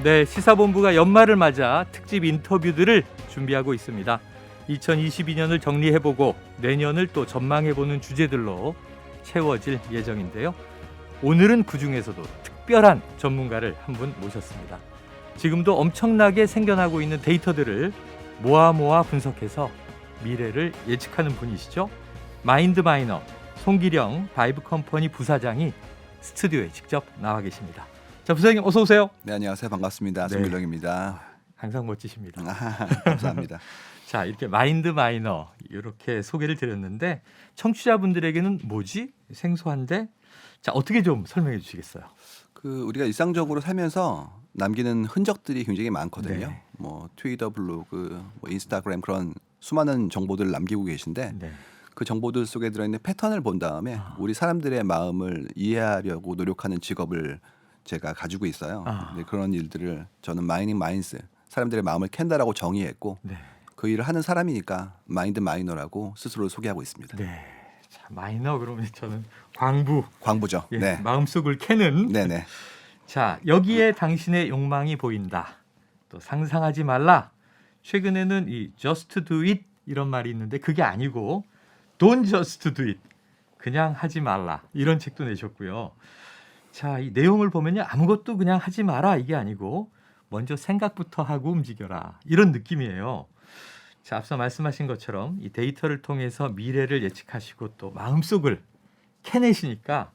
네, 시사본부가 연말을 맞아 특집 인터뷰들을 준비하고 있습니다. 2022년을 정리해보고 내년을 또 전망해보는 주제들로 채워질 예정인데요. 오늘은 그중에서도 특별한 전문가를 한 분 모셨습니다. 지금도 엄청나게 생겨나고 있는 데이터들을 모아 분석해서 미래를 예측하는 분이시죠. 마인드마이너 송기령 바이브컴퍼니 부사장이 스튜디오에 직접 나와 계십니다. 자, 부사장님 어서 오세요. 네, 안녕하세요. 반갑습니다. 네. 송기령입니다. 항상 멋지십니다. 감사합니다. 자, 이렇게 마인드마이너 이렇게 소개를 드렸는데 청취자분들에게는 뭐지? 생소한데 자, 어떻게 좀 설명해 주시겠어요? 우리가 일상적으로 살면서 남기는 흔적들이 굉장히 많거든요. 네. 뭐 트위터, 블로그, 뭐 인스타그램 그런 수많은 정보들을 남기고 계신데 네. 그 정보들 속에 들어있는 패턴을 본 다음에 우리 사람들의 마음을 이해하려고 노력하는 직업을 제가 가지고 있어요. 근데 그런 일들을 저는 마이닝 마인스, 사람들의 마음을 캔다라고 정의했고 네. 그 일을 하는 사람이니까 마인드 마이너라고 스스로 소개하고 있습니다. 네. 자, 마이너 그러면 저는 광부죠. 예, 네. 마음속을 캐는. 네네. 자, 여기에 당신의 욕망이 보인다. 또 상상하지 말라. 최근에는 이 just do it 이런 말이 있는데 그게 아니고 don't just do it. 그냥 하지 말라. 이런 책도 내셨고요. 자, 이 내용을 보면요. 아무것도 그냥 하지 마라 이게 아니고 먼저 생각부터 하고 움직여라. 이런 느낌이에요. 자, 앞서 말씀하신 것처럼 이 데이터를 통해서 미래를 예측하시고 또 마음속을 캐내시니까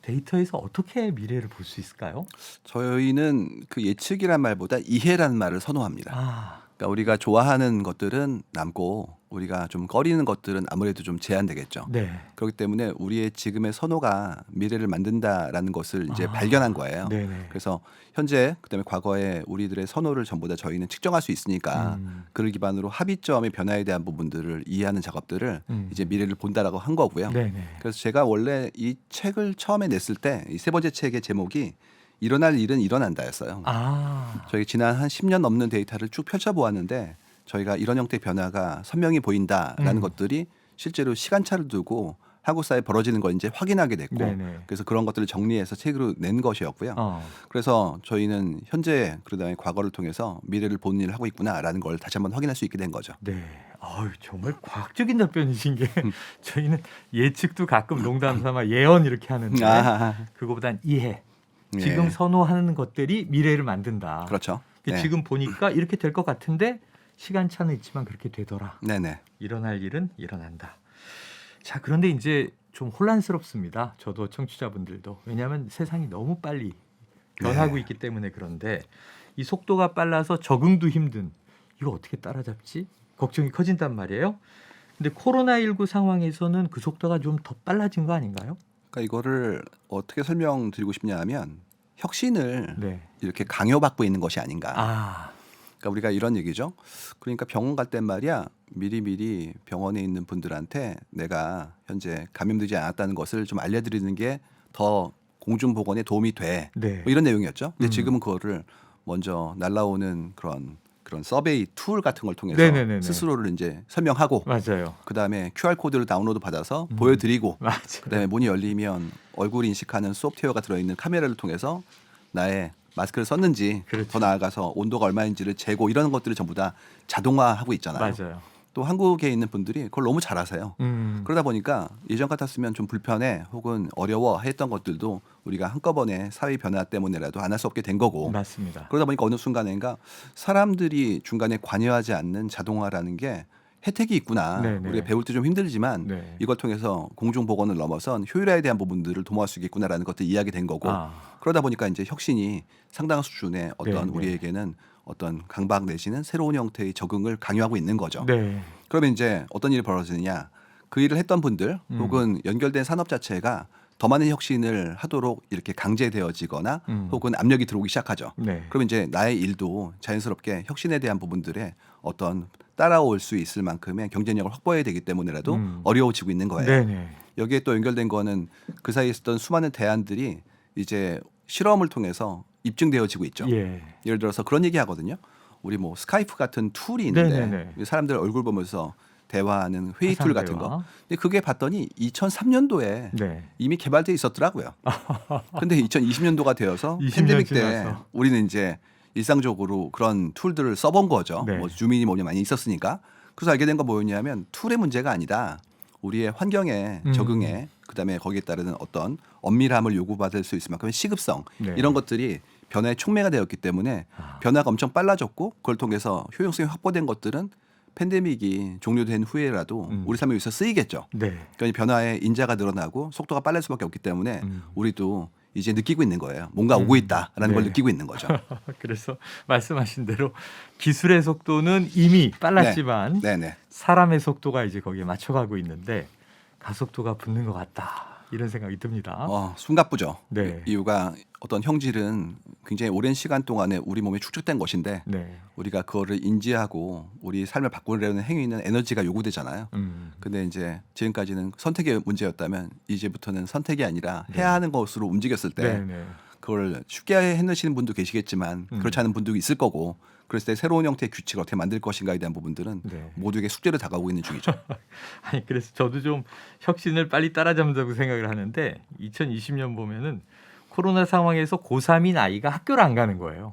데이터에서 어떻게 미래를 볼 수 있을까요? 저희는 그 예측이란 말보다 이해라는 말을 선호합니다. 그러니까 우리가 좋아하는 것들은 남고 우리가 좀 꺼리는 것들은 아무래도 좀 제한되겠죠. 네. 그렇기 때문에 우리의 지금의 선호가 미래를 만든다라는 것을 이제 발견한 거예요. 네네. 그래서 현재 그다음에 과거에 우리들의 선호를 전부 다 저희는 측정할 수 있으니까 그를 기반으로 합의점의 변화에 대한 부분들을 이해하는 작업들을 이제 미래를 본다라고 한 거고요. 네네. 그래서 제가 원래 이 책을 처음에 냈을 때 이 세 번째 책의 제목이 일어날 일은 일어난다였어요. 저희 지난 한 10년 넘는 데이터를 쭉 펼쳐보았는데 저희가 이런 형태의 변화가 선명히 보인다라는 것들이 실제로 시간차를 두고 한국 사회에 벌어지는 걸 이제 확인하게 됐고 네네. 그래서 그런 것들을 정리해서 책으로 낸 것이었고요. 그래서 저희는 현재 그다음에 과거를 통해서 미래를 보는 일을 하고 있구나라는 걸 다시 한번 확인할 수 있게 된 거죠. 네. 정말 과학적인 답변이신 게 저희는 예측도 가끔 농담 삼아 예언 이렇게 하는데 그거보단 이해. 지금 예. 선호하는 것들이 미래를 만든다. 그렇죠. 네. 지금 보니까 이렇게 될 것 같은데 시간차는 있지만 그렇게 되더라. 네네. 일어날 일은 일어난다. 자, 그런데 이제 좀 혼란스럽습니다. 저도 청취자분들도. 왜냐하면 세상이 너무 빨리 변하고 네. 있기 때문에 그런데 이 속도가 빨라서 적응도 힘든 이거 어떻게 따라잡지? 걱정이 커진단 말이에요. 근데 코로나19 상황에서는 그 속도가 좀 더 빨라진 거 아닌가요? 그러니까 이거를 어떻게 설명드리고 싶냐 하면 혁신을 네. 이렇게 강요받고 있는 것이 아닌가. 그러니까 우리가 이런 얘기죠. 그러니까 병원 갈 땐 말이야 미리 병원에 있는 분들한테 내가 현재 감염되지 않았다는 것을 좀 알려드리는 게 더 공중보건에 도움이 돼. 네. 뭐 이런 내용이었죠. 근데 지금은 그거를 먼저 날라오는 그런 서베이 툴 같은 걸 통해서 네네네네. 스스로를 이제 설명하고 맞아요. 그다음에 QR 코드를 다운로드 받아서 보여드리고 맞아요. 그다음에 문이 열리면 얼굴 인식하는 소프트웨어가 들어있는 카메라를 통해서 나의 마스크를 썼는지 그렇죠. 더 나아가서 온도가 얼마인지를 재고 이런 것들을 전부 다 자동화하고 있잖아요. 맞아요. 또 한국에 있는 분들이 그걸 너무 잘하세요. 그러다 보니까 예전 같았으면 좀 불편해 혹은 어려워 했던 것들도 우리가 한꺼번에 사회 변화 때문에라도 안 할 수 없게 된 거고 맞습니다. 그러다 보니까 어느 순간인가 사람들이 중간에 관여하지 않는 자동화라는 게 혜택이 있구나. 네네. 우리가 배울 때 좀 힘들지만 네. 이걸 통해서 공중보건을 넘어선 효율화에 대한 부분들을 도모할 수 있겠구나라는 것들 이야기 된 거고 그러다 보니까 이제 혁신이 상당한 수준의 어떤 네네. 우리에게는 어떤 강박 내지는 새로운 형태의 적응을 강요하고 있는 거죠. 네. 그러면 이제 어떤 일이 벌어지느냐. 그 일을 했던 분들 혹은 연결된 산업 자체가 더 많은 혁신을 하도록 이렇게 강제되어지거나 혹은 압력이 들어오기 시작하죠. 네. 그러면 이제 나의 일도 자연스럽게 혁신에 대한 부분들에 어떤 따라올 수 있을 만큼의 경쟁력을 확보해야 되기 때문에라도 어려워지고 있는 거예요. 네네. 여기에 또 연결된 거는 그 사이에 있었던 수많은 대안들이 이제 실험을 통해서 입증되어지고 있죠. 예를 들어서 그런 얘기 하거든요. 우리 뭐 스카이프 같은 툴이 있는데 네네네. 사람들 얼굴 보면서 대화하는 회의 툴 같은 화상 대화. 거. 근데 그게 봤더니 2003년도에 네. 이미 개발돼 있었더라고요. 근데 2020년도가 되어서 20년 팬데믹 때 지나서. 우리는 이제 일상적으로 그런 툴들을 써본 거죠. 네. 뭐 주민이 뭐냐 많이 있었으니까. 그래서 알게 된 건 뭐였냐면 툴의 문제가 아니다. 우리의 환경에 적응에 그다음에 거기에 따르는 어떤 엄밀함을 요구받을 수 있을 만큼의 시급성 네. 이런 것들이 변화의 촉매가 되었기 때문에 변화가 엄청 빨라졌고 그걸 통해서 효용성이 확보된 것들은 팬데믹이 종료된 후에라도 우리 삶에 있어서 쓰이겠죠. 네. 그러니까 변화의 인자가 늘어나고 속도가 빨랄 수밖에 없기 때문에 우리도 이제 느끼고 있는 거예요. 뭔가 오고 있다라는 걸 네. 느끼고 있는 거죠. 그래서 말씀하신 대로 기술의 속도는 이미 빨랐지만 네네. 사람의 속도가 이제 거기에 맞춰가고 있는데 가속도가 붙는 것 같다. 이런 생각이 듭니다. 숨가쁘죠. 네. 이유가 어떤 형질은 굉장히 오랜 시간 동안에 우리 몸에 축적된 것인데 네. 우리가 그거를 인지하고 우리 삶을 바꾸려는 행위는 에너지가 요구되잖아요. 근데 이제 지금까지는 선택의 문제였다면 이제부터는 선택이 아니라 해야 하는 것으로 움직였을 때 네. 네. 그걸 쉽게 해내시는 분도 계시겠지만 그렇지 않은 분도 있을 거고 그랬을 때 새로운 형태의 규칙을 어떻게 만들 것인가에 대한 부분들은 네. 모두에게 숙제로 다가오고 있는 중이죠. 아니 그래서 저도 좀 혁신을 빨리 따라잡는다고 생각을 하는데 2020년 보면은 코로나 상황에서 고3인 아이가 학교를 안 가는 거예요.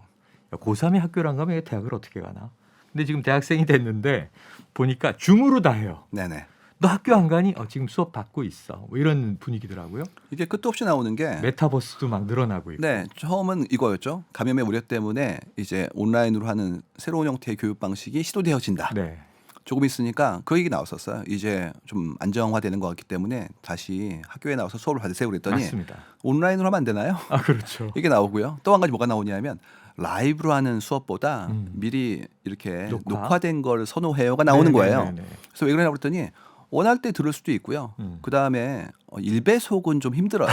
고3이 학교를 안 가면 대학을 어떻게 가나? 근데 지금 대학생이 됐는데 보니까 줌으로 다 해요. 네네. 너 학교 안 가니? 지금 수업 받고 있어. 뭐 이런 분위기더라고요. 이게 끝도 없이 나오는 게 메타버스도 막 늘어나고 있고. 네, 처음은 이거였죠. 감염의 우려 때문에 이제 온라인으로 하는 새로운 형태의 교육 방식이 시도되어진다. 네. 조금 있으니까 그 얘기 나왔었어요. 이제 좀 안정화되는 것 같기 때문에 다시 학교에 나와서 수업을 받으세요 그랬더니 맞습니다. 온라인으로 하면 안 되나요? 그렇죠. 이게 나오고요. 또 한 가지 뭐가 나오냐면 라이브로 하는 수업보다 미리 이렇게 녹화된 걸 선호해요가 나오는 거예요. 네네네네. 그래서 왜 그러냐고 그랬더니 원할 때 들을 수도 있고요. 그다음에 1배속은 좀 힘들어요.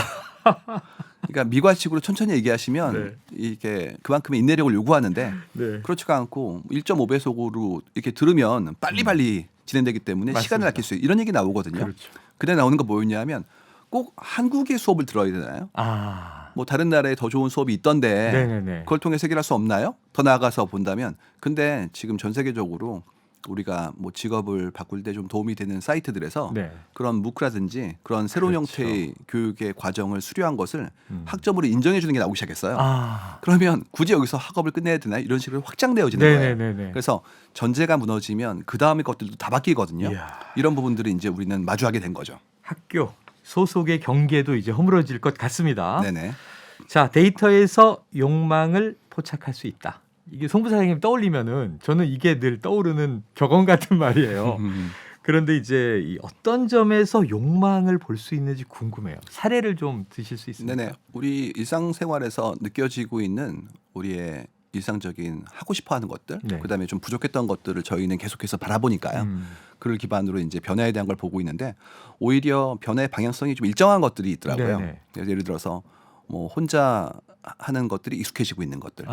그러니까 미괄식으로 천천히 얘기하시면 네. 이게 그만큼의 인내력을 요구하는데 네. 그렇지가 않고 1.5배속으로 이렇게 들으면 빨리빨리 진행되기 때문에 맞습니다. 시간을 아낄 수 있어요. 이런 얘기 나오거든요. 그렇죠. 그때 나오는 거 뭐였냐면 꼭 한국의 수업을 들어야 되나요? 뭐 다른 나라에 더 좋은 수업이 있던데 네네네. 그걸 통해서 해결할 수 없나요? 더 나아가서 본다면 근데 지금 전 세계적으로 우리가 뭐 직업을 바꿀 때 좀 도움이 되는 사이트들에서 네. 그런 무크라든지 그런 새로운 그렇죠. 형태의 교육의 과정을 수료한 것을 학점으로 인정해 주는 게 나오기 시작했어요. 아. 그러면 굳이 여기서 학업을 끝내야 되나 이런 식으로 확장되어지는 거예요. 네네네네. 그래서 전제가 무너지면 그 다음의 것들도 다 바뀌거든요. 이야. 이런 부분들을 이제 우리는 마주하게 된 거죠. 학교 소속의 경계도 이제 허물어질 것 같습니다. 네네. 자, 데이터에서 욕망을 포착할 수 있다. 이게 송 부사장님 떠올리면은 저는 이게 늘 떠오르는 격언 같은 말이에요. 그런데 이제 이 어떤 점에서 욕망을 볼 수 있는지 궁금해요. 사례를 좀 드실 수 있습니까? 네네. 우리 일상생활에서 느껴지고 있는 우리의 일상적인 하고 싶어하는 것들, 네. 그다음에 좀 부족했던 것들을 저희는 계속해서 바라보니까요. 그를 기반으로 이제 변화에 대한 걸 보고 있는데 오히려 변화의 방향성이 좀 일정한 것들이 있더라고요. 네네. 그래서 예를 들어서 뭐 혼자 하는 것들이 익숙해지고 있는 것들.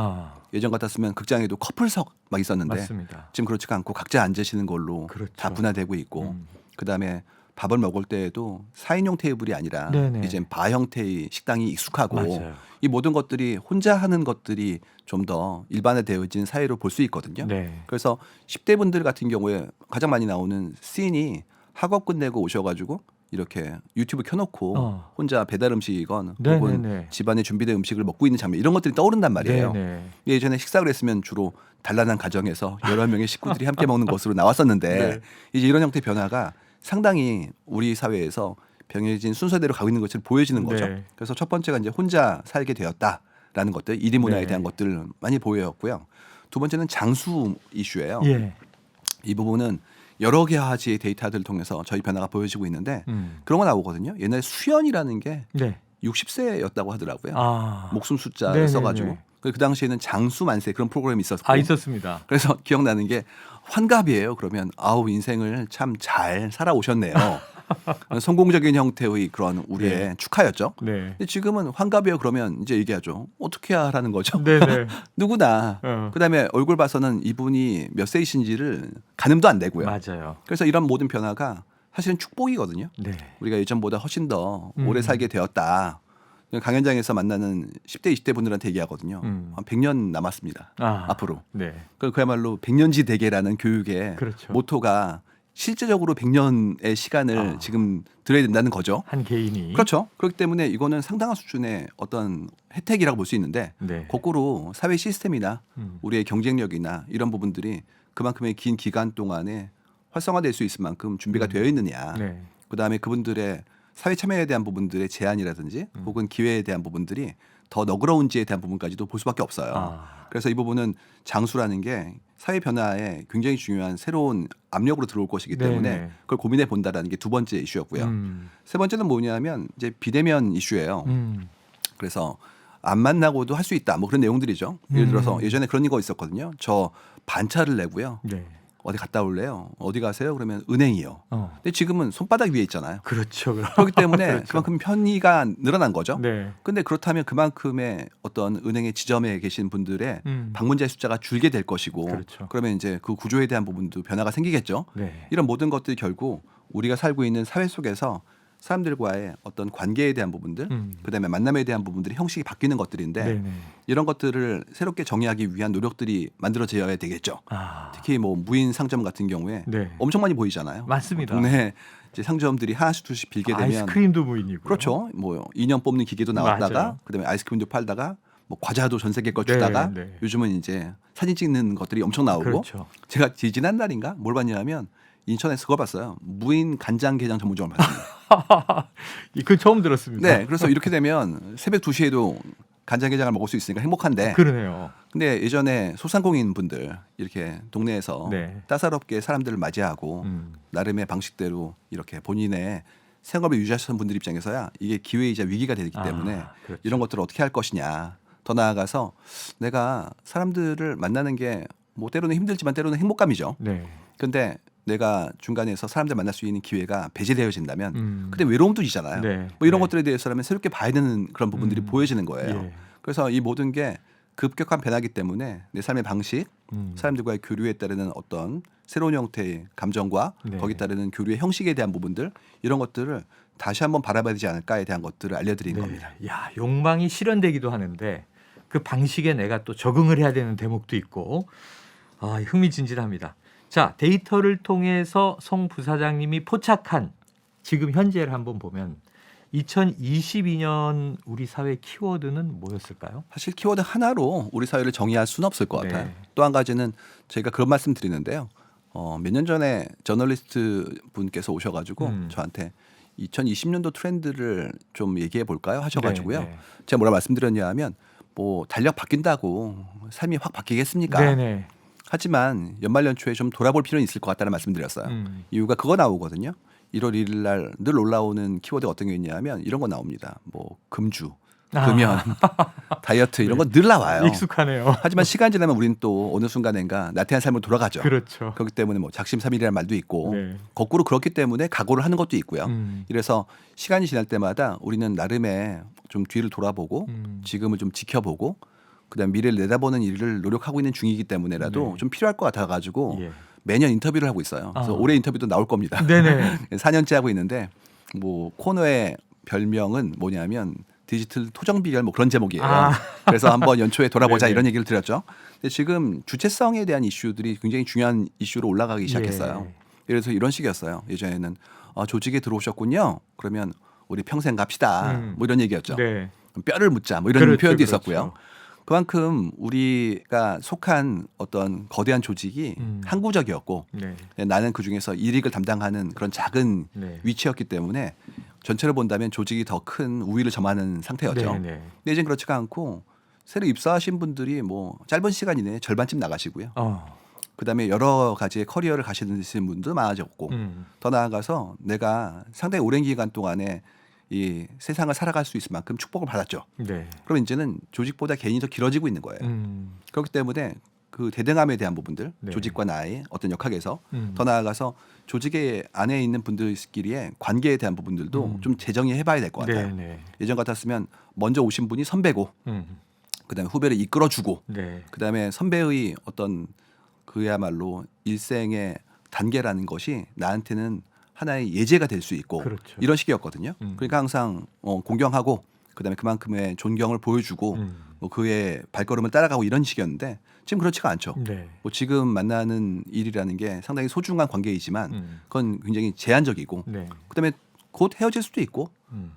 예전 같았으면 극장에도 커플석 막 있었는데 맞습니다. 지금 그렇지가 않고 각자 앉으시는 걸로 그렇죠. 다 분화되고 있고 그다음에 밥을 먹을 때에도 4인용 테이블이 아니라 네네. 이제 바 형태의 식당이 익숙하고 맞아요. 이 모든 것들이 혼자 하는 것들이 좀 더 일반화되어진 사회로 볼 수 있거든요. 네. 그래서 10대 분들 같은 경우에 가장 많이 나오는 씬이 학업 끝내고 오셔가지고 이렇게 유튜브 켜놓고 혼자 배달 음식이건 혹은 네네네. 집안에 준비된 음식을 먹고 있는 장면 이런 것들이 떠오른단 말이에요. 네네. 예전에 식사를 했으면 주로 단란한 가정에서 여러 명의 식구들이 함께 먹는 것으로 나왔었는데 네. 이제 이런 형태의 변화가 상당히 우리 사회에서 병해진 순서대로 가고 있는 것을 보여지는 거죠. 네. 그래서 첫 번째가 이제 혼자 살게 되었다라는 것들, 1인 문화에 네. 대한 것들을 많이 보여왔고요. 두 번째는 장수 이슈예요. 예. 이 부분은 여러 가지의 데이터들을 통해서 저희 변화가 보여지고 있는데 그런 거 나오거든요. 옛날에 수연이라는 게 네. 60세였다고 하더라고요. 네네네. 목숨 숫자를 써가지고. 그 당시에는 장수 만세 그런 프로그램이 있었고. 있었습니다. 그래서 기억나는 게 환갑이에요. 그러면 아우 인생을 참 잘 살아오셨네요. 성공적인 형태의 그런 우리의 축하였죠. 네. 근데 지금은 환갑이에요. 그러면 이제 얘기하죠. 어떻게 하라는 거죠? 네네. 누구나. 그다음에 얼굴 봐서는 이분이 몇 세이신지를 가늠도 안 되고요. 맞아요. 그래서 이런 모든 변화가 사실은 축복이거든요. 네. 우리가 예전보다 훨씬 더 오래 살게 되었다. 강연장에서 만나는 10대, 20대 분들한테 얘기하거든요. 한 100년 남았습니다. 앞으로. 네. 그야말로 100년지 대계라는 교육의 그렇죠. 모토가 실제적으로 100년의 시간을 지금 들여야 된다는 거죠. 한 개인이. 그렇죠. 그렇기 때문에 이거는 상당한 수준의 어떤 혜택이라고 볼 수 있는데 네. 거꾸로 사회 시스템이나 우리의 경쟁력이나 이런 부분들이 그만큼의 긴 기간 동안에 활성화될 수 있을 만큼 준비가 되어 있느냐. 네. 그다음에 그분들의 사회 참여에 대한 부분들의 제한이라든지 혹은 기회에 대한 부분들이 더 너그러운지에 대한 부분까지도 볼 수밖에 없어요. 그래서 이 부분은 장수라는 게 사회 변화에 굉장히 중요한 새로운 압력으로 들어올 것이기 때문에 네네. 그걸 고민해 본다라는 게 두 번째 이슈였고요. 세 번째는 뭐냐면 이제 비대면 이슈예요. 그래서 안 만나고도 할 수 있다. 뭐 그런 내용들이죠. 예를 들어서 예전에 그런 거 있었거든요. 저 반차를 내고요. 네. 어디 갔다 올래요? 어디 가세요? 그러면 은행이요. 근데 지금은 손바닥 위에 있잖아요. 그렇죠. 그렇기 때문에 그렇죠. 그만큼 편의가 늘어난 거죠. 네. 근데 그렇다면 그만큼의 어떤 은행의 지점에 계신 분들의 방문자의 숫자가 줄게 될 것이고 그렇죠. 그러면 이제 그 구조에 대한 부분도 변화가 생기겠죠. 네. 이런 모든 것들이 결국 우리가 살고 있는 사회 속에서 사람들과의 어떤 관계에 대한 부분들, 그다음에 만남에 대한 부분들이 형식이 바뀌는 것들인데 네네. 이런 것들을 새롭게 정의하기 위한 노력들이 만들어져야 되겠죠. 특히 뭐 무인 상점 같은 경우에 네. 엄청 많이 보이잖아요. 맞습니다. 동네 이제 상점들이 하나씩 둘씩 빌게 되면 아이스크림도 무인이고. 그렇죠. 뭐 인형 뽑는 기계도 나왔다가 맞아요. 그다음에 아이스크림도 팔다가 뭐 과자도 전 세계 거 주다가 네. 요즘은 이제 사진 찍는 것들이 엄청 나오고 그렇죠. 제가 지난달인가 뭘 봤냐면 인천에서 그걸 봤어요. 무인 간장게장 전문점을 봤습니다. 그 처음 들었습니다. 네, 그래서 이렇게 되면 새벽 2시에도 간장게장을 먹을 수 있으니까 행복한데 그러네요. 근데 예전에 소상공인 분들 이렇게 동네에서 네. 따사롭게 사람들을 맞이하고 나름의 방식대로 이렇게 본인의 생업을 유지하셨던 분들 입장에서야 이게 기회이자 위기가 되기 때문에 그렇죠. 이런 것들을 어떻게 할 것이냐. 더 나아가서 내가 사람들을 만나는 게 뭐 때로는 힘들지만 때로는 행복감이죠. 네. 근데 내가 중간에서 사람들 만날 수 있는 기회가 배제되어진다면 그때 외로움도 지잖아요. 네. 뭐 이런 네. 것들에 대해서라면 새롭게 봐야 되는 그런 부분들이 보여지는 거예요. 예. 그래서 이 모든 게 급격한 변화기 때문에 내 삶의 방식, 사람들과의 교류에 따르는 어떤 새로운 형태의 감정과 네. 거기에 따르는 교류의 형식에 대한 부분들 이런 것들을 다시 한번 바라봐야 되지 않을까에 대한 것들을 알려드리는 겁니다. 야, 욕망이 실현되기도 하는데 그 방식에 내가 또 적응을 해야 되는 대목도 있고 흥미진진합니다. 자, 데이터를 통해서 송 부사장님이 포착한 지금 현재를 한번 보면 2022년 우리 사회 키워드는 뭐였을까요? 사실 키워드 하나로 우리 사회를 정의할 수는 없을 것 같아요. 네. 또 한 가지는 저희가 그런 말씀 드리는데요. 몇 년 전에 저널리스트 분께서 오셔가지고 저한테 2020년도 트렌드를 좀 얘기해 볼까요? 하셔가지고요. 네. 제가 뭐라 말씀드렸냐 하면 뭐 달력 바뀐다고 삶이 확 바뀌겠습니까? 네네. 하지만 연말 연초에 좀 돌아볼 필요는 있을 것 같다는 말씀드렸어요. 이유가 그거 나오거든요. 1월 1일 날 늘 올라오는 키워드가 어떤 게 있냐면 이런 거 나옵니다. 뭐 금주, 금연, 다이어트 이런 거 늘 나와요. 익숙하네요. 하지만 시간 지나면 우리는 또 어느 순간인가 나태한 삶으로 돌아가죠. 그렇죠. 그렇기 때문에 뭐 작심삼일이라는 말도 있고 네. 거꾸로 그렇기 때문에 각오를 하는 것도 있고요. 이래서 시간이 지날 때마다 우리는 나름의 좀 뒤를 돌아보고 지금을 좀 지켜보고 그다음 미래를 내다보는 일을 노력하고 있는 중이기 때문에라도 네. 좀 필요할 것 같아가지고 예. 매년 인터뷰를 하고 있어요. 그래서 올해 인터뷰도 나올 겁니다. 네네. 4년째 하고 있는데 뭐 코너의 별명은 뭐냐면 디지털 토정 비결 뭐 그런 제목이에요. 그래서 한번 연초에 돌아보자 네네. 이런 얘기를 드렸죠. 근데 지금 주체성에 대한 이슈들이 굉장히 중요한 이슈로 올라가기 시작했어요. 예를 들어서 이런 식이었어요. 예전에는 조직에 들어오셨군요. 그러면 우리 평생 갑시다. 뭐 이런 얘기였죠. 네. 뼈를 묻자 뭐 이런 그렇죠, 표현도 그렇죠. 있었고요. 그만큼 우리가 속한 어떤 거대한 조직이 항구적이었고 네. 나는 그중에서 일익을 담당하는 그런 작은 네. 위치였기 때문에 전체를 본다면 조직이 더 큰 우위를 점하는 상태였죠. 네네. 근데 이제 그렇지가 않고 새로 입사하신 분들이 뭐 짧은 시간 이내에 절반쯤 나가시고요. 그다음에 여러 가지의 커리어를 가시는 분도 많아졌고 더 나아가서 내가 상당히 오랜 기간 동안에 이 세상을 살아갈 수 있을 만큼 축복을 받았죠. 네. 그럼 이제는 조직보다 개인이 더 길어지고 있는 거예요. 그렇기 때문에 그 대등함에 대한 부분들, 네. 조직과 나의 어떤 역학에서 더 나아가서 조직의 안에 있는 분들끼리의 관계에 대한 부분들도 좀 재정의해봐야 될 것 같아요. 네네. 예전 같았으면 먼저 오신 분이 선배고, 그다음에 후배를 이끌어주고, 네. 그다음에 선배의 어떤 그야말로 일생의 단계라는 것이 나한테는 하나의 예제가 될 수 있고 그렇죠. 이런 식이었거든요. 그러니까 항상 공경하고 그다음에 그만큼의 존경을 보여주고 뭐 그의 발걸음을 따라가고 이런 식이었는데 지금 그렇지가 않죠. 네. 뭐 지금 만나는 일이라는 게 상당히 소중한 관계이지만 그건 굉장히 제한적이고 네. 그다음에 곧 헤어질 수도 있고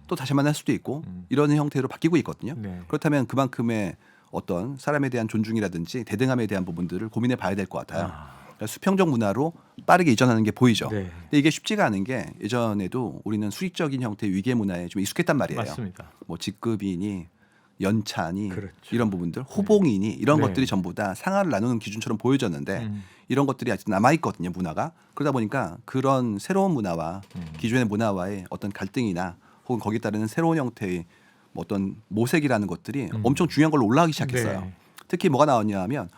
또 다시 만날 수도 있고 이런 형태로 바뀌고 있거든요. 네. 그렇다면 그만큼의 어떤 사람에 대한 존중이라든지 대등함에 대한 부분들을 고민해 봐야 될 것 같아요. 그러니까 수평적 문화로 빠르게 이전하는 게 보이죠. 네. 근데 이게 쉽지가 않은 게 예전에도 우리는 수직적인 형태의 위계 문화에 좀 익숙했단 말이에요. 맞습니다. 뭐 직급이니 연차니 그렇죠. 이런 부분들, 호봉이니 이런 네. 것들이 전부 다 상하를 나누는 기준처럼 보여졌는데 이런 것들이 아직 남아 있거든요, 문화가. 그러다 보니까 그런 새로운 문화와 기존의 문화와의 어떤 갈등이나 혹은 거기에 따르는 새로운 형태의 뭐 어떤 모색이라는 것들이 엄청 중요한 걸로 올라가기 시작했어요. 네. 특히 뭐가 나왔냐 하면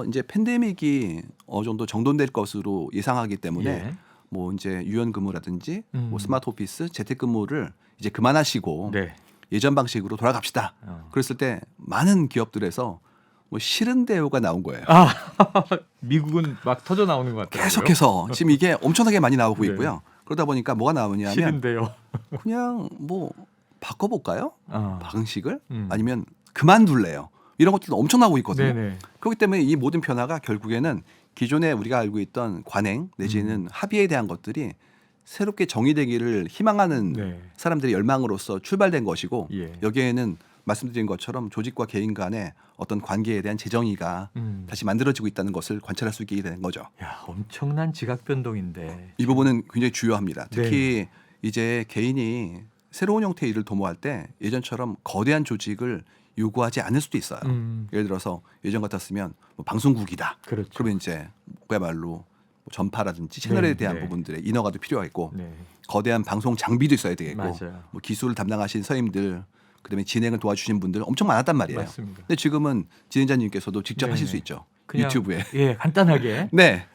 이제 팬데믹이 어느 정도 정돈될 것으로 예상하기 때문에 예. 뭐 이제 유연 근무라든지 뭐 스마트 오피스, 재택근무를 이제 그만하시고 네. 예전 방식으로 돌아갑시다. 그랬을 때 많은 기업들에서 뭐 싫은 대우가 나온 거예요. 아, 미국은 막 터져 나오는 것 같아요. 계속해서 지금 이게 엄청나게 많이 나오고 네. 있고요. 그러다 보니까 뭐가 나오냐면 싫은데요. 그냥 뭐 바꿔볼까요? 아. 방식을 아니면 그만둘래요. 이런 것들도 엄청 나오고 있거든요. 네네. 그렇기 때문에 이 모든 변화가 결국에는 기존에 우리가 알고 있던 관행 내지는 합의에 대한 것들이 새롭게 정의되기를 희망하는 네. 사람들의 열망으로서 출발된 것이고 예. 여기에는 말씀드린 것처럼 조직과 개인 간의 어떤 관계에 대한 재정의가 다시 만들어지고 있다는 것을 관찰할 수 있게 된 거죠. 야, 엄청난 지각 변동인데. 이 부분은 굉장히 주요합니다. 특히 이제 개인이 새로운 형태의 일을 도모할 때 예전처럼 거대한 조직을 요구하지 않을 수도 있어요. 예를 들어서 예전 같았으면 뭐 방송국이다. 그렇죠. 그러면 이제 그야말로 뭐 전파라든지 채널에 네, 대한 네. 부분들의 인허가도 필요하겠고 네. 거대한 방송 장비도 있어야 되겠고 맞아요. 뭐 기술을 담당하신 선임들 그다음에 진행을 도와주신 분들 엄청 많았단 말이에요. 맞습니다. 근데 지금은 진행자님께서도 직접 네, 하실 네. 수 있죠. 그냥, 유튜브에. 예, 간단하게 네.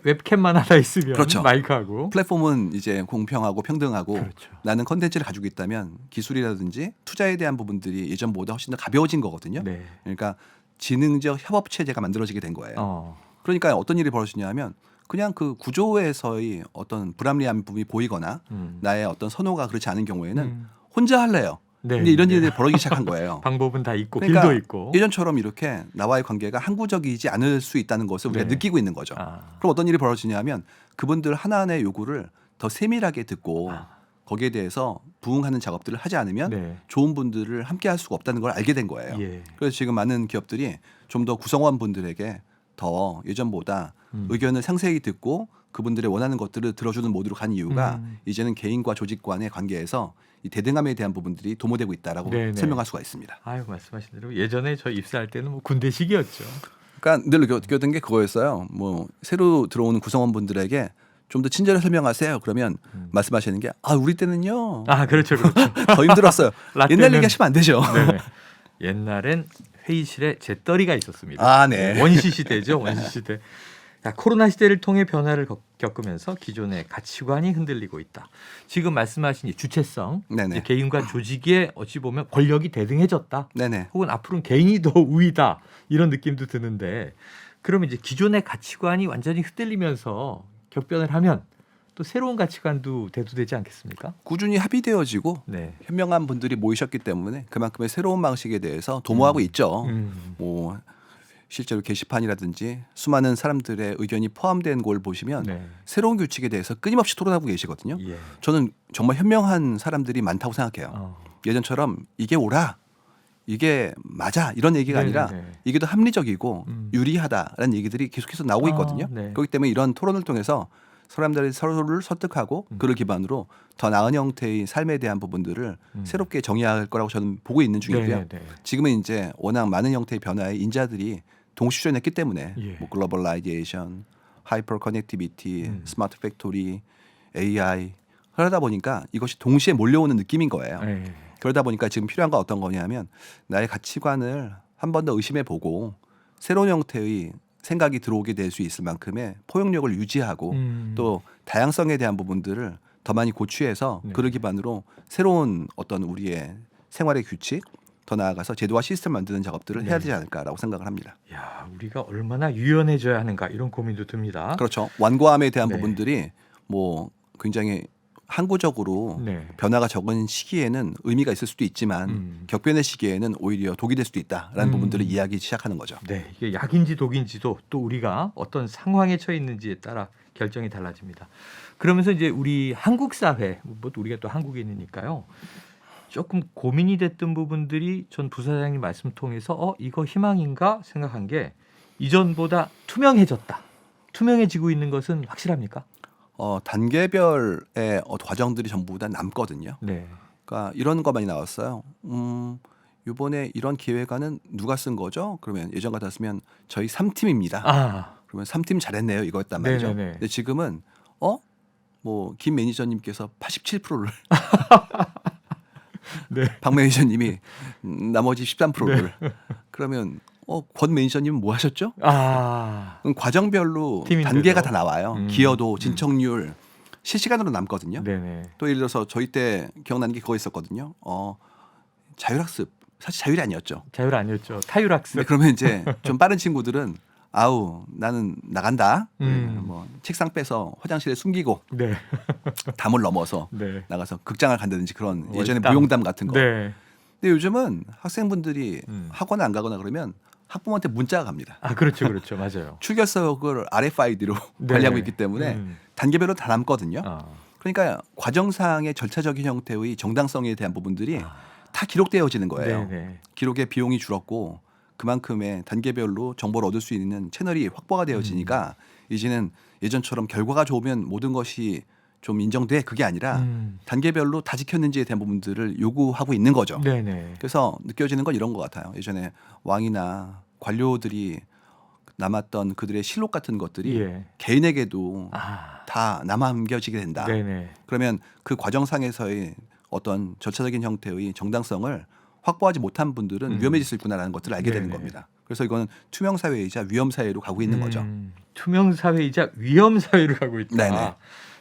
웹캠만 하나 있으면 그렇죠. 마이크하고. 플랫폼은 이제 공평하고 평등하고 그렇죠. 나는 컨텐츠를 가지고 있다면 기술이라든지 투자에 대한 부분들이 예전보다 훨씬 더 가벼워진 거거든요. 네. 그러니까 지능적 협업 체제가 만들어지게 된 거예요. 어. 그러니까 어떤 일이 벌어지냐 하면 그냥 그 구조에서의 어떤 불합리한 부분이 보이거나 나의 어떤 선호가 그렇지 않은 경우에는 혼자 할래요. 네. 근데 이런 일들이 벌어지기 시작한 거예요. 방법은 다 있고 그러니까 길도 있고. 예전처럼 이렇게 나와의 관계가 항구적이지 않을 수 있다는 것을 우리가 네. 느끼고 있는 거죠. 아. 그럼 어떤 일이 벌어지냐 하면 그분들 하나하나의 요구를 더 세밀하게 듣고 아. 거기에 대해서 부응하는 작업들을 하지 않으면 네. 좋은 분들을 함께 할 수가 없다는 걸 알게 된 거예요. 예. 그래서 지금 많은 기업들이 좀 더 구성원 분들에게 더 예전보다 의견을 상세히 듣고 그분들의 원하는 것들을 들어주는 모드로 간 이유가 이제는 개인과 조직 간의 관계에서 이 대등함에 대한 부분들이 도모되고 있다라고 네네. 설명할 수가 있습니다. 아유, 말씀하신 대로 예전에 저 입사할 때는 뭐 군대식이었죠. 그러니까 늘 느꼈던 게 그거였어요. 뭐 새로 들어오는 구성원 분들에게 좀 더 친절히 설명하세요. 그러면 말씀하시는 게 우리 때는요. 아, 그렇죠, 그렇죠. 더 힘들었어요. 옛날 라떼는- 얘기하시면 안 되죠. 네네. 옛날엔 회의실에 재떨이가 있었습니다. 아, 네. 원시 시대죠, 원시 시대. 자, 코로나 시대를 통해 변화를 겪으면서 기존의 가치관이 흔들리고 있다. 지금 말씀하신 이 주체성, 네네. 이제 개인과 조직의 어찌 보면 권력이 대등해졌다. 네네. 혹은 앞으로는 개인이 더 우위다 이런 느낌도 드는데, 그러면 이제 기존의 가치관이 완전히 흔들리면서 격변을 하면 또 새로운 가치관도 대두되지 않겠습니까? 꾸준히 합의되어지고 네. 현명한 분들이 모이셨기 때문에 그만큼의 새로운 방식에 대해서 도모하고 있죠. 뭐 실제로 게시판이라든지 수많은 사람들의 의견이 포함된 걸 보시면 네. 새로운 규칙에 대해서 끊임없이 토론하고 계시거든요. 예. 저는 정말 현명한 사람들이 많다고 생각해요. 예전처럼 이게 옳아, 이게 맞아 이런 얘기가 아니라 네네네. 이게 더 합리적이고 유리하다라는 얘기들이 계속해서 나오고 있거든요. 네. 그렇기 때문에 이런 토론을 통해서 사람들이 서로를 설득하고 그를 기반으로 더 나은 형태의 삶에 대한 부분들을 새롭게 정의할 거라고 저는 보고 있는 중이고요. 네네네. 지금은 이제 워낙 많은 형태의 변화에 인자들이 동시전했기 때문에 예. 뭐 글로벌라이제이션, 하이퍼 커넥티비티, 스마트 팩토리, AI 그러다 보니까 이것이 동시에 몰려오는 느낌인 거예요. 네. 그러다 보니까 지금 필요한 건 어떤 거냐면 나의 가치관을 한 번 더 의심해 보고 새로운 형태의 생각이 들어오게 될 수 있을 만큼의 포용력을 유지하고 또 다양성에 대한 부분들을 더 많이 고취해서 네. 그를 기반으로 새로운 어떤 우리의 생활의 규칙 더 나아가서 제도와 시스템을 만드는 작업들을 해야 되지 않을까라고 생각을 합니다. 야, 우리가 얼마나 유연해져야 하는가 이런 고민도 듭니다. 그렇죠. 완고함에 대한 네. 부분들이 뭐 굉장히 항구적으로 네. 변화가 적은 시기에는 의미가 있을 수도 있지만 격변의 시기에는 오히려 독이 될 수도 있다라는 부분들을 이야기 시작하는 거죠. 네, 이게 약인지 독인지도 또 우리가 어떤 상황에 처해 있는지에 따라 결정이 달라집니다. 그러면서 이제 우리 한국 사회, 뭐 우리가 또 한국인이니까요. 조금 고민이 됐던 부분들이 전 부사장님 말씀 통해서 이거 희망인가 생각한 게 이전보다 투명해졌다. 투명해지고 있는 것은 확실합니까? 단계별의 과정들이 전부 다 남거든요. 네. 그러니까 이런 거 많이 나왔어요. 이번에 이런 기획안은 누가 쓴 거죠? 그러면 예전 같았으면 저희 3팀입니다. 그러면 3팀 잘했네요. 이거였단 말이죠. 네네네. 근데 지금은 뭐 김 매니저님께서 87%를 네. 박 매니저님이 나머지 13%를 그러면 권 매니저님은 뭐 하셨죠? 그럼 과정별로 팀인데도. 단계가 다 나와요. 기여도, 진척률 실시간으로 남거든요. 네네. 또 예를 들어서 저희 때 기억나는 게 그거 있었거든요. 자율학습 사실 자율이 아니었죠. 자율 아니었죠. 타율학습. 네, 그러면 이제 좀 빠른 친구들은 아우 나는 나간다. 뭐 책상 빼서 화장실에 숨기고 네. 담을 넘어서 네. 나가서 극장을 간다든지 그런 예전에 월담. 무용담 같은 거. 네. 근데 요즘은 학생분들이 학원 안 가거나 그러면 학부모한테 문자가 갑니다. 그렇죠, 그렇죠, 맞아요. 출결석을 RFID로 네. 관리하고 있기 때문에 단계별로 다 남거든요. 그러니까 과정상의 절차적인 형태의 정당성에 대한 부분들이 다 기록되어지는 거예요. 네네. 기록의 비용이 줄었고 그만큼의 단계별로 정보를 얻을 수 있는 채널이 확보가 되어지니까 이제는 예전처럼 결과가 좋으면 모든 것이 좀 인정돼 그게 아니라 단계별로 다 지켰는지에 대한 부분들을 요구하고 있는 거죠. 네네. 그래서 느껴지는 건 이런 것 같아요. 예전에 왕이나 관료들이 남았던 그들의 실록 같은 것들이 예. 개인에게도 다 남겨지게 된다. 네네. 그러면 그 과정상에서의 어떤 절차적인 형태의 정당성을 확보하지 못한 분들은 위험해질 수 있구나라는 것들을 알게 되는 네네. 겁니다. 그래서 이거는 투명 사회이자 위험 사회로 가고 있는 거죠. 투명 사회이자 위험 사회로 가고 있다. 네네.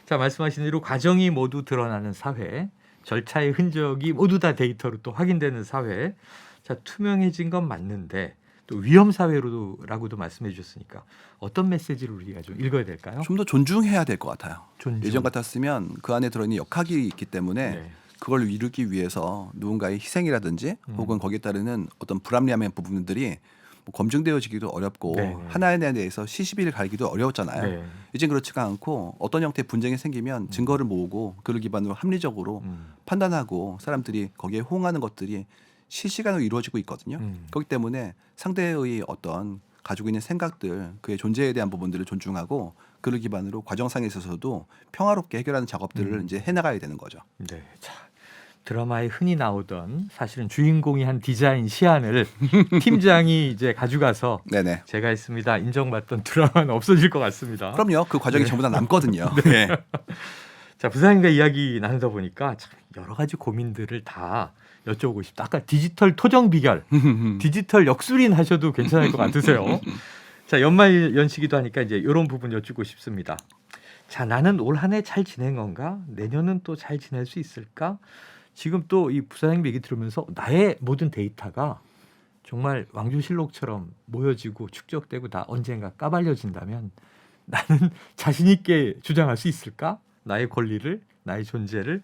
자, 말씀하신 대로 과정이 모두 드러나는 사회, 절차의 흔적이 모두 다 데이터로 또 확인되는 사회. 자, 투명해진 건 맞는데 또 위험 사회로라고도 말씀해 주셨으니까 어떤 메시지를 우리가 좀 읽어야 될까요? 좀 더 존중해야 될 것 같아요. 존중. 예전 같았으면 그 안에 들어있는 역학이 있기 때문에 네. 그걸 이루기 위해서 누군가의 희생이라든지 혹은 거기에 따르는 어떤 불합리한 부분들이 뭐 검증되어지기도 어렵고 네. 하나에 대해서 시시비를 가리기도 어려웠잖아요. 네. 이젠 그렇지가 않고 어떤 형태의 분쟁이 생기면 증거를 모으고 그를 기반으로 합리적으로 판단하고 사람들이 거기에 호응하는 것들이 실시간으로 이루어지고 있거든요. 그렇기 때문에 상대의 어떤 가지고 있는 생각들, 그의 존재에 대한 부분들을 존중하고 그를 기반으로 과정상에 있어서도 평화롭게 해결하는 작업들을 이제 해나가야 되는 거죠. 네. 자, 드라마에 흔히 나오던 사실은 주인공이 한 디자인 시안을 팀장이 이제 가져가서 네네. 제가 했습니다. 인정받던 드라마는 없어질 것 같습니다. 그럼요. 그 과정이 전부 다 남거든요. 네. 네. 자, 부사님과 이야기 나누다 보니까 참 여러 가지 고민들을 다 여쭤보고 싶다. 아까 디지털 토정 비결, 디지털 역술인 하셔도 괜찮을 것 같으세요. 자, 연말 연시기도 하니까 이제 이런 부분 여쭙고 싶습니다. 자, 나는 올 한 해 잘 지낸 건가? 내년은 또 잘 지낼 수 있을까? 지금 또 이 부사님 얘기 들으면서 나의 모든 데이터가 정말 왕조실록처럼 모여지고 축적되고 다 언젠가 까발려진다면 나는 자신 있게 주장할 수 있을까? 나의 권리를, 나의 존재를.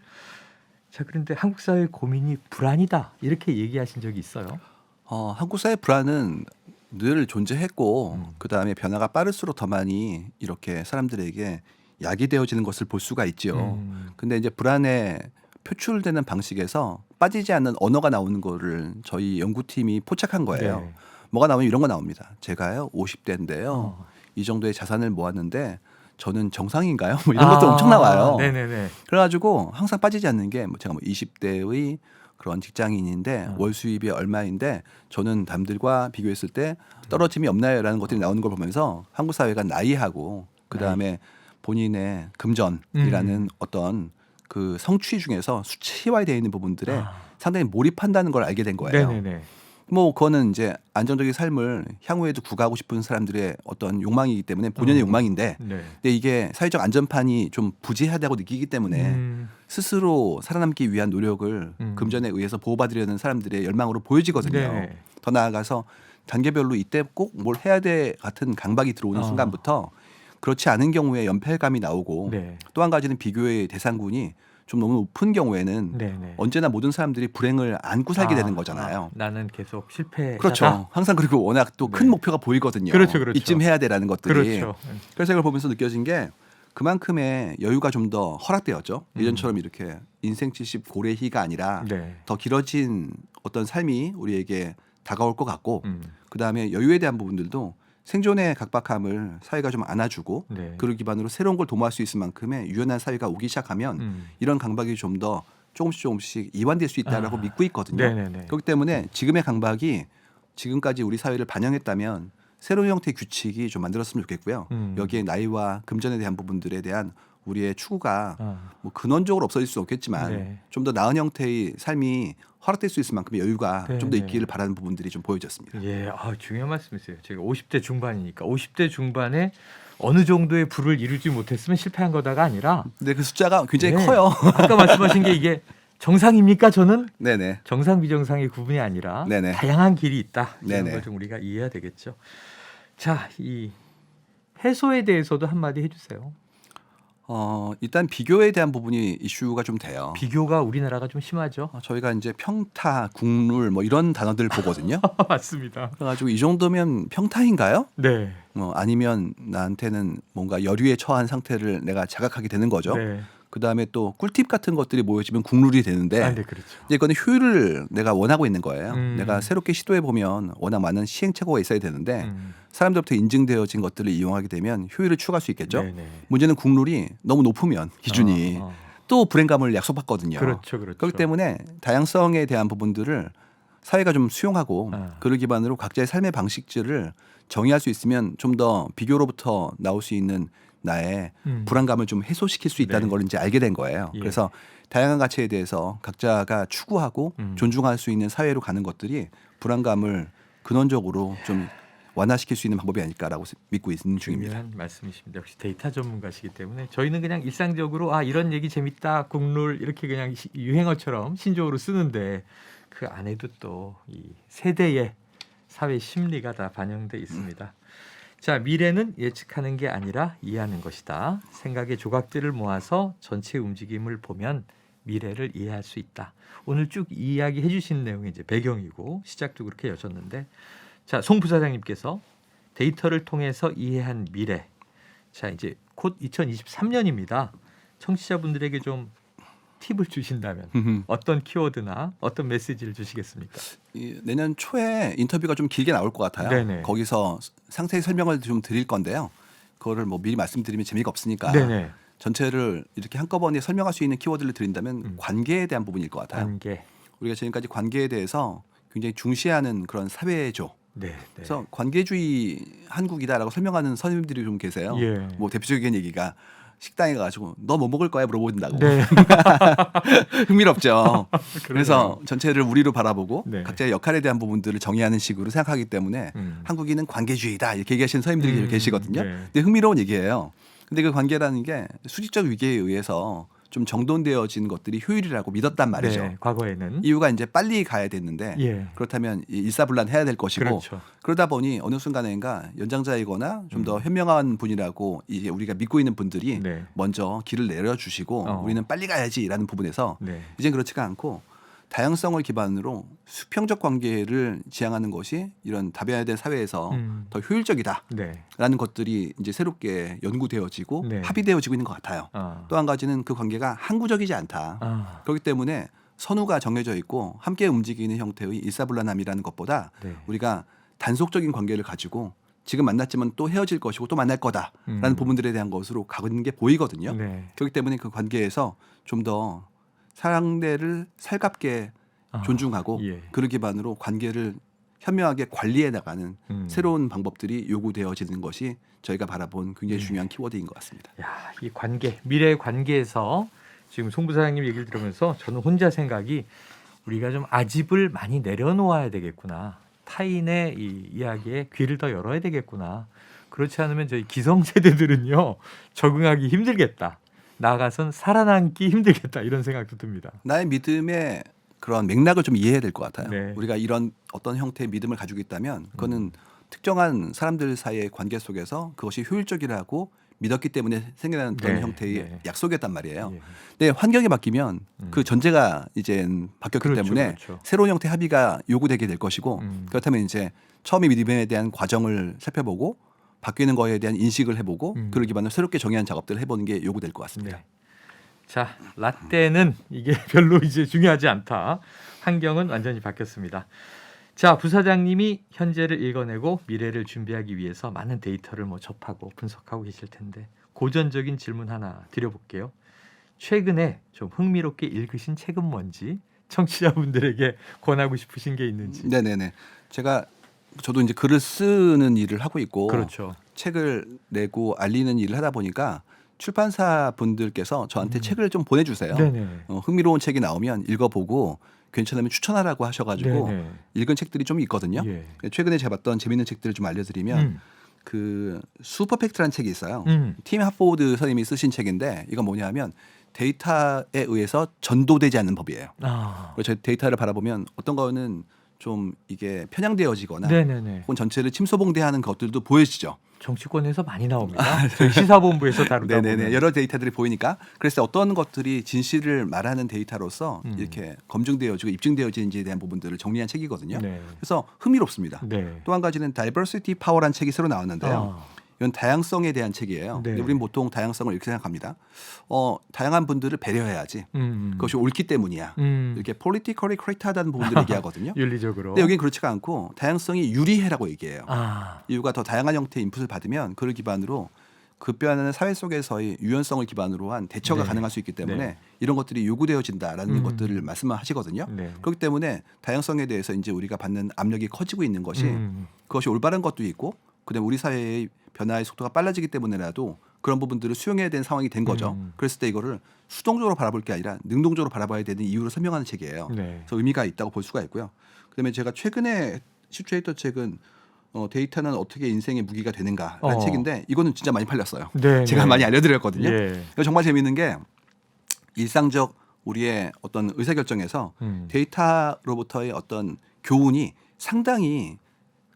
자, 그런데 한국 사회의 고민이 불안이다 이렇게 얘기하신 적이 있어요. 한국 사회 불안은 늘 존재했고 그 다음에 변화가 빠를수록 더 많이 이렇게 사람들에게 야기되어지는 것을 볼 수가 있죠. 근데 이제 불안에 표출되는 방식에서 빠지지 않는 언어가 나오는 거를 저희 연구팀이 포착한 거예요. 네. 뭐가 나오면 이런 거 나옵니다. 제가요 50대인데요. 이 정도의 자산을 모았는데 저는 정상인가요? 뭐 이런 것도 엄청 나와요. 네네네. 그래가지고 항상 빠지지 않는 게 제가 뭐 20대의 그런 직장인인데 월 수입이 얼마인데 저는 남들과 비교했을 때 떨어짐이 없나요라는 것들이 나오는 걸 보면서 한국 사회가 나이하고 그 다음에 본인의 금전이라는 어떤 그 성취 중에서 수치화되어 있는 부분들에 상당히 몰입한다는 걸 알게 된 거예요. 네네네. 뭐 그거는 이제 안정적인 삶을 향후에도 구가하고 싶은 사람들의 어떤 욕망이기 때문에 본연의 욕망인데 네. 근데 이게 사회적 안전판이 좀 부재하다고 느끼기 때문에 스스로 살아남기 위한 노력을 금전에 의해서 보호받으려는 사람들의 열망으로 보여지거든요. 네. 더 나아가서 단계별로 이때 꼭 뭘 해야 돼 같은 강박이 들어오는 순간부터 그렇지 않은 경우에 연패감이 나오고 네. 또 한 가지는 비교의 대상군이 좀 너무 높은 경우에는 네네. 언제나 모든 사람들이 불행을 안고 살게 되는 거잖아요. 나는 계속 실패자다. 그렇죠. 항상 그리고 워낙 또 큰 네. 목표가 보이거든요. 그렇죠, 그렇죠. 이쯤 해야 돼라는 것들이. 그렇죠. 그래서 이걸 보면서 느껴진 게 그만큼의 여유가 좀 더 허락되었죠. 예전처럼 이렇게 인생 70 고래희가 아니라 네. 더 길어진 어떤 삶이 우리에게 다가올 것 같고 음. 그다음에 여유에 대한 부분들도 생존의 각박함을 사회가 좀 안아주고 네. 그를 기반으로 새로운 걸 도모할 수 있을 만큼의 유연한 사회가 오기 시작하면 이런 강박이 좀 더 조금씩 이완될 수 있다라고 믿고 있거든요. 네네네. 그렇기 때문에 지금의 강박이 지금까지 우리 사회를 반영했다면 새로운 형태의 규칙이 좀 만들었으면 좋겠고요. 여기에 나이와 금전에 대한 부분들에 대한 우리의 추구가 뭐 근원적으로 없어질 수는 없겠지만 네. 좀 더 나은 형태의 삶이 허락될 수 있을 만큼의 여유가 네, 좀 더 네. 있기를 바라는 부분들이 좀 보여졌습니다. 예, 중요한 말씀이세요. 제가 50대 중반이니까 50대 중반에 어느 정도의 부를 이루지 못했으면 실패한 거다가 아니라 근데 그 숫자가 굉장히 네. 커요. 아까 말씀하신 게 이게 정상입니까? 저는 네네. 정상 비정상의 구분이 아니라 네네. 다양한 길이 있다. 이런 네네. 걸 좀 우리가 이해해야 되겠죠. 자, 이 해소에 대해서도 한마디 해주세요. 일단 비교에 대한 부분이 이슈가 좀 돼요. 비교가 우리나라가 좀 심하죠. 저희가 이제 평타, 국룰 뭐 이런 단어들 보거든요. 맞습니다. 그래가지고 이 정도면 평타인가요? 네. 아니면 나한테는 뭔가 열유에 처한 상태를 내가 자각하게 되는 거죠. 네. 그다음에 또 꿀팁 같은 것들이 모여지면 국룰이 되는데 네, 그렇죠. 이제 이거는 효율을 내가 원하고 있는 거예요. 음. 내가 새롭게 시도해 보면 워낙 많은 시행착오가 있어야 되는데 음. 사람들부터 인증되어진 것들을 이용하게 되면 효율을 추구할 수 있겠죠. 네네. 문제는 국룰이 너무 높으면 기준이 어. 또 불행감을 약속받거든요. 그렇죠, 그렇죠. 그렇기 때문에 다양성에 대한 부분들을 사회가 좀 수용하고 그를 기반으로 각자의 삶의 방식들을 정의할 수 있으면 좀 더 비교로부터 나올 수 있는 나의 불안감을 좀 해소시킬 수 있다는 네. 걸 이제 알게 된 거예요. 예. 그래서 다양한 가치에 대해서 각자가 추구하고 존중할 수 있는 사회로 가는 것들이 불안감을 근원적으로 좀 완화시킬 수 있는 방법이 아닐까라고 믿고 있는 중입니다. 중요한 말씀이십니다. 역시 데이터 전문가시기 때문에 저희는 그냥 일상적으로 이런 얘기 재밌다, 국룰 이렇게 그냥 유행어처럼 신조어로 쓰는데 그 안에도 또 이 세대의 사회 심리가 다 반영돼 있습니다. 자, 미래는 예측하는 게 아니라 이해하는 것이다. 생각의 조각들을 모아서 전체 움직임을 보면 미래를 이해할 수 있다. 오늘 쭉 이야기해 주신 내용이 이제 배경이고 시작도 그렇게 여셨는데 자, 송 부사장님께서 데이터를 통해서 이해한 미래. 자, 이제 곧 2023년입니다. 청취자분들에게 좀 팁을 주신다면 어떤 키워드나 어떤 메시지를 주시겠습니까? 내년 초에 인터뷰가 좀 길게 나올 것 같아요. 네네. 거기서 상세히 설명을 좀 드릴 건데요. 그거를 뭐 미리 말씀드리면 재미가 없으니까 네네. 전체를 이렇게 한꺼번에 설명할 수 있는 키워드를 드린다면 관계에 대한 부분일 것 같아요. 관계. 우리가 지금까지 관계에 대해서 굉장히 중시하는 그런 사회죠. 네. 그래서 관계주의 한국이다라고 설명하는 선생님들이 좀 계세요. 예. 뭐 대표적인 얘기가 식당에 가가지고 너 뭐 먹을 거야 물어본다고. 네. 흥미롭죠. 그래서 그러네요. 전체를 우리로 바라보고 네. 각자의 역할에 대한 부분들을 정의하는 식으로 생각하기 때문에 한국인은 관계주의다 이렇게 얘기하시는 선생님들이 계시거든요. 네. 근데 흥미로운 얘기예요. 근데 그 관계라는 게 수직적 위계에 의해서 좀 정돈되어진 것들이 효율이라고 믿었단 말이죠. 네, 과거에는 이유가 이제 빨리 가야 됐는데 예. 그렇다면 일사불란해야 될 것이고 그렇죠. 그러다 보니 어느 순간인가 연장자이거나 좀 더 현명한 분이라고 이제 우리가 믿고 있는 분들이 네. 먼저 길을 내려주시고 우리는 빨리 가야지라는 부분에서 네. 이젠 그렇지가 않고 다양성을 기반으로 수평적 관계를 지향하는 것이 이런 다변화된 사회에서 더 효율적이다라는 네. 것들이 이제 새롭게 연구되어지고 네. 합의되어지고 있는 것 같아요. 또 한 가지는 그 관계가 항구적이지 않다. 그렇기 때문에 선후가 정해져 있고 함께 움직이는 형태의 일사불란함이라는 것보다 네. 우리가 단속적인 관계를 가지고 지금 만났지만 또 헤어질 것이고 또 만날 거다라는 부분들에 대한 것으로 가는 게 보이거든요. 네. 그렇기 때문에 그 관계에서 좀 더 상대를 살갑게 존중하고 예. 그를 기반으로 관계를 현명하게 관리해 나가는 새로운 방법들이 요구되어지는 것이 저희가 바라본 굉장히 중요한 키워드인 것 같습니다. 야, 이 관계, 미래의 관계에서 지금 송 부사장님 얘기를 들으면서 저는 혼자 생각이 우리가 좀 아집을 많이 내려놓아야 되겠구나. 타인의 이 이야기에 귀를 더 열어야 되겠구나. 그렇지 않으면 저희 기성세대들은요 적응하기 힘들겠다. 나아가선 살아남기 힘들겠다 이런 생각도 듭니다. 나의 믿음의 그런 맥락을 좀 이해해야 될 것 같아요. 네. 우리가 이런 어떤 형태의 믿음을 가지고 있다면 그거는 특정한 사람들 사이의 관계 속에서 그것이 효율적이라고 믿었기 때문에 생겨나는 그런 네, 형태의 네. 약속이었단 말이에요. 예. 근데 환경이 바뀌면 그 전제가 이제 바뀌었기 그렇죠, 때문에 그렇죠. 새로운 형태 합의가 요구되게 될 것이고 음. 그렇다면 이제 처음에 믿음에 대한 과정을 살펴보고 바뀌는 거에 대한 인식을 해보고 그걸 기반으로 새롭게 정의한 작업들을 해보는 게 요구될 것 같습니다. 네. 자, 라떼는 이게 별로 이제 중요하지 않다. 환경은 완전히 바뀌었습니다. 자, 부사장님이 현재를 읽어내고 미래를 준비하기 위해서 많은 데이터를 접하고 분석하고 계실 텐데 고전적인 질문 하나 드려볼게요. 최근에 좀 흥미롭게 읽으신 책은 뭔지 청취자분들에게 권하고 싶으신 게 있는지. 네네네. 저도 이제 글을 쓰는 일을 하고 있고 그렇죠. 책을 내고 알리는 일을 하다 보니까 출판사 분들께서 저한테 책을 좀 보내주세요. 네네. 흥미로운 책이 나오면 읽어보고 괜찮으면 추천하라고 하셔가지고 네네. 읽은 책들이 좀 있거든요. 예. 최근에 제가 봤던 재밌는 책들을 좀 알려드리면 그 슈퍼팩트라는 책이 있어요. 팀 하포드 선생님이 쓰신 책인데 이건 뭐냐면 데이터에 의해서 전도되지 않는 법이에요. 아. 그래서 데이터를 바라보면 어떤 거는 좀 이게 편향되어지거나 네네네. 혹은 전체를 침소봉대하는 것들도 보여지죠. 정치권에서 많이 나옵니다. 저희 시사본부에서 다루다 네네네. 보면. 여러 데이터들이 보이니까 그래서 어떤 것들이 진실을 말하는 데이터로서 이렇게 검증되어지고 입증되어지는지에 대한 부분들을 정리한 책이거든요. 네. 그래서 흥미롭습니다. 네. 또 한 가지는 Diversity Power라는 책이 새로 나왔는데요. 아. 이건 다양성에 대한 책이에요. 네. 근데 우리는 보통 다양성을 이렇게 생각합니다. 다양한 분들을 배려해야지. 그것이 옳기 때문이야. 이렇게 politically correct하다는 부분들을 얘기하거든요. 윤리적으로. 근데 여기는 그렇지가 않고 다양성이 유리해라고 얘기해요. 아. 이유가 더 다양한 형태의 인풋을 받으면 그를 기반으로 급변하는 사회 속에서의 유연성을 기반으로 한 대처가 네. 가능할 수 있기 때문에 네. 이런 것들이 요구되어진다라는 것들을 말씀하시거든요. 네. 그렇기 때문에 다양성에 대해서 이제 우리가 받는 압력이 커지고 있는 것이 음. 그것이 올바른 것도 있고 그다음에 우리 사회의 변화의 속도가 빨라지기 때문에라도 그런 부분들을 수용해야 되는 상황이 된 거죠. 그랬을 때 이거를 수동적으로 바라볼 게 아니라 능동적으로 바라봐야 되는 이유를 설명하는 책이에요. 네. 그래서 의미가 있다고 볼 수가 있고요. 그다음에 제가 최근에 시추했던 책은 데이터는 어떻게 인생의 무기가 되는가라는 책인데 이거는 진짜 많이 팔렸어요. 네, 제가 네. 많이 알려드렸거든요. 예. 이거 정말 재미있는 게 일상적 우리의 어떤 의사결정에서 데이터로부터의 어떤 교훈이 상당히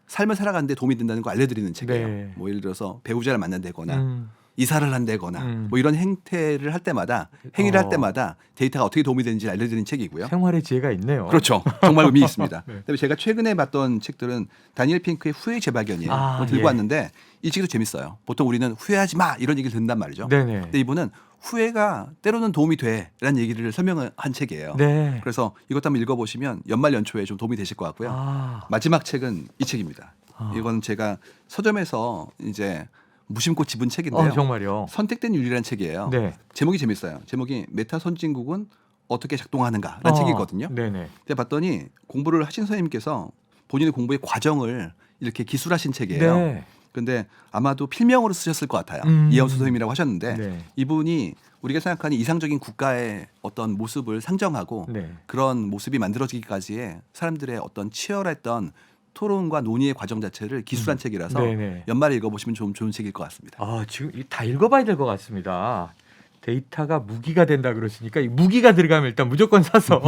삶을 살아가는데 도움이 된다는 걸 알려드리는 책이에요. 네. 뭐 예를 들어서 배우자를 만난다거나 이사를 한다거나 뭐 이런 행태를 할 때마다 행위를 할 때마다 데이터가 어떻게 도움이 되는지 알려드리는 책이고요. 생활의 지혜가 있네요. 그렇죠. 정말 의미 있습니다. 네. 그다음에 제가 최근에 봤던 책들은 다니엘 핑크의 후회 재발견이에요. 아, 들고 예. 왔는데 이 책도 재밌어요. 보통 우리는 후회하지 마 이런 얘기를 듣는단 말이죠. 네네. 근데 이분은 후회가 때로는 도움이 돼라는 얘기를 설명한 책이에요. 네. 그래서 이것도 한번 읽어보시면 연말 연초에 좀 도움이 되실 것 같고요. 아. 마지막 책은 이 책입니다. 아. 이건 제가 서점에서 이제 무심코 집은 책인데요. 정말요. 선택된 윤리라는 책이에요. 네. 제목이 재밌어요. 제목이 메타 선진국은 어떻게 작동하는가라는 책이거든요. 네네. 근데 봤더니 공부를 하신 선생님께서 본인의 공부의 과정을 이렇게 기술하신 책이에요. 네. 근데 아마도 필명으로 쓰셨을 것 같아요. 이영수 선생님이라고 하셨는데 네. 이분이 우리가 생각하는 이상적인 국가의 어떤 모습을 상정하고 네. 그런 모습이 만들어지기까지의 사람들의 어떤 치열했던 토론과 논의의 과정 자체를 기술한 책이라서 네네. 연말에 읽어보시면 좀 좋은 책일 것 같습니다. 지금 다 읽어봐야 될 것 같습니다. 데이터가 무기가 된다 그러시니까 이 무기가 들어가면 일단 무조건 사서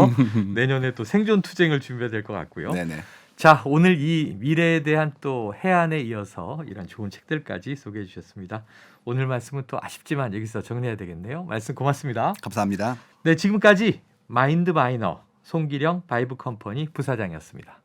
내년에 또 생존 투쟁을 준비해야 될 것 같고요. 네네. 자, 오늘 이 미래에 대한 또 해안에 이어서 이런 좋은 책들까지 소개해 주셨습니다. 오늘 말씀은 또 아쉽지만 여기서 정리해야 되겠네요. 말씀 고맙습니다. 감사합니다. 네, 지금까지 마인드 마이너 송기령 바이브 컴퍼니 부사장이었습니다.